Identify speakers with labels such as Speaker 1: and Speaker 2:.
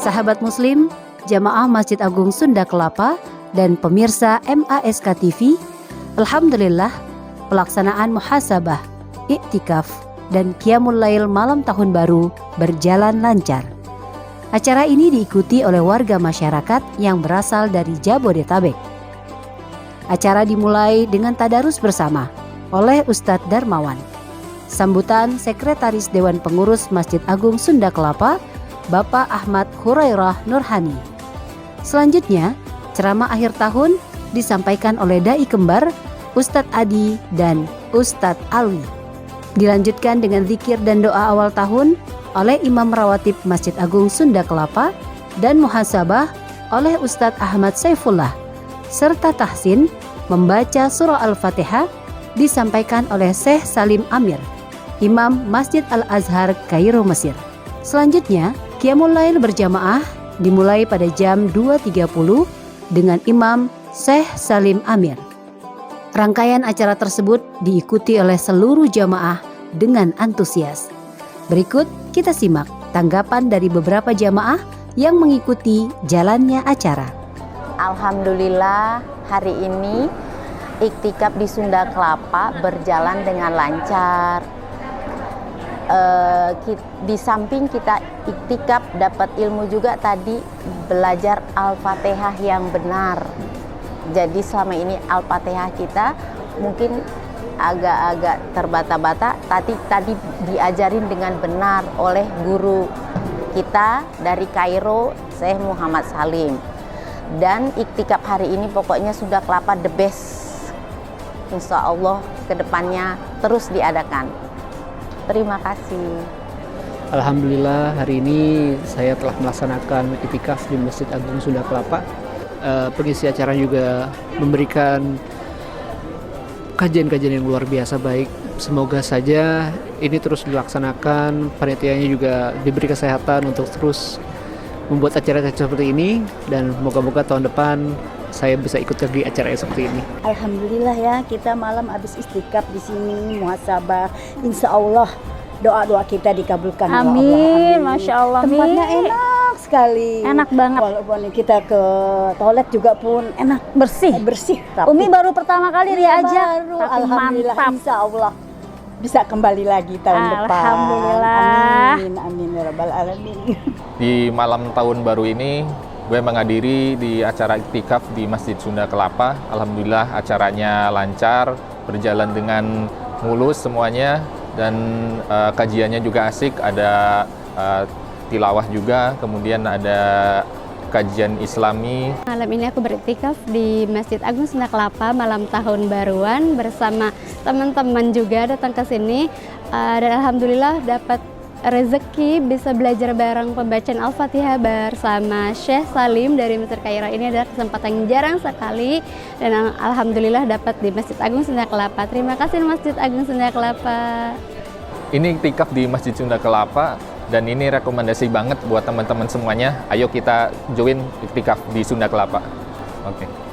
Speaker 1: Sahabat Muslim, Jamaah Masjid Agung Sunda Kelapa, dan pemirsa MASK TV, alhamdulillah pelaksanaan muhasabah, iktikaf, dan qiyamul lail malam tahun baru berjalan lancar. Acara ini diikuti oleh warga masyarakat yang berasal dari Jabodetabek. Acara dimulai dengan tadarus bersama oleh Ustadz Darmawan. Sambutan Sekretaris Dewan Pengurus Masjid Agung Sunda Kelapa, Bapak Ahmad Hurairah Nurhani. Selanjutnya, ceramah akhir tahun disampaikan oleh Dai Kembar, Ustadz Adi, dan Ustadz Alwi. Dilanjutkan dengan zikir dan doa awal tahun oleh Imam Rawatib Masjid Agung Sunda Kelapa dan muhasabah oleh Ustadz Ahmad Saifullah, serta tahsin membaca surah Al-Fatihah disampaikan oleh Syekh Salim Amir, Imam Masjid Al-Azhar, Kairo, Mesir. Selanjutnya, qiyamul lail berjamaah dimulai pada jam 2.30 dengan Imam Syekh Salim Amir. Rangkaian acara tersebut diikuti oleh seluruh jamaah dengan antusias. Berikut kita simak tanggapan dari beberapa jamaah yang mengikuti jalannya acara.
Speaker 2: Alhamdulillah, hari ini iktikaf di Sunda Kelapa berjalan dengan lancar. Di samping kita iktikaf, dapat ilmu juga tadi, belajar Al-Fatihah yang benar. Jadi selama ini Al-Fatihah kita mungkin agak-agak terbata-bata, tadi diajarin dengan benar oleh guru kita dari Kairo, Syekh Muhammad Salim. Dan iktikaf hari ini pokoknya Sunda Kelapa the best. Insya Allah kedepannya terus diadakan. Terima kasih.
Speaker 3: Alhamdulillah, hari ini saya telah melaksanakan iktikaf di Masjid Agung Sunda Kelapa. Pengisi acara juga memberikan kajian-kajian yang luar biasa baik. Semoga saja ini terus dilaksanakan, panitianya juga diberi kesehatan untuk terus membuat acara-acara seperti ini, dan moga-moga tahun depan saya bisa ikut di acara seperti ini.
Speaker 4: Alhamdulillah ya, kita malam habis istikaf di sini muhasabah. Insya Allah doa-doa kita dikabulkan.
Speaker 5: Amin,
Speaker 4: ya Allah, amin.
Speaker 5: Masya Allah.
Speaker 4: Tempatnya enak sekali.
Speaker 5: Enak banget.
Speaker 4: Walaupun kita ke toilet juga pun enak,
Speaker 5: Bersih.
Speaker 4: bersih.
Speaker 5: Umi baru pertama kali diajak,
Speaker 4: baru,
Speaker 5: tapi
Speaker 4: alhamdulillah,
Speaker 5: mantap.
Speaker 4: insya Allah bisa kembali lagi tahun depan.
Speaker 5: Alhamdulillah.
Speaker 4: Amin, amin ya rabbal alamin.
Speaker 6: Di malam tahun baru ini, gue menghadiri di acara iktikaf di Masjid Sunda Kelapa. Alhamdulillah acaranya lancar, berjalan dengan mulus semuanya, dan kajiannya juga asik. Ada tilawah juga, kemudian ada kajian Islami.
Speaker 7: Malam ini aku beriktikaf di Masjid Agung Sunda Kelapa malam tahun baruan bersama teman-teman juga datang ke sini, dan alhamdulillah dapat rezeki bisa belajar bareng pembacaan Al-Fatihah bersama Syekh Salim dari Mesir Kairo. Ini adalah kesempatan yang jarang sekali, dan alhamdulillah dapat di Masjid Agung Sunda Kelapa. Terima kasih Masjid Agung Sunda Kelapa.
Speaker 6: Ini iktikaf di Masjid Sunda Kelapa, dan ini rekomendasi banget buat teman-teman semuanya. Ayo kita join iktikaf di Sunda Kelapa. Oke.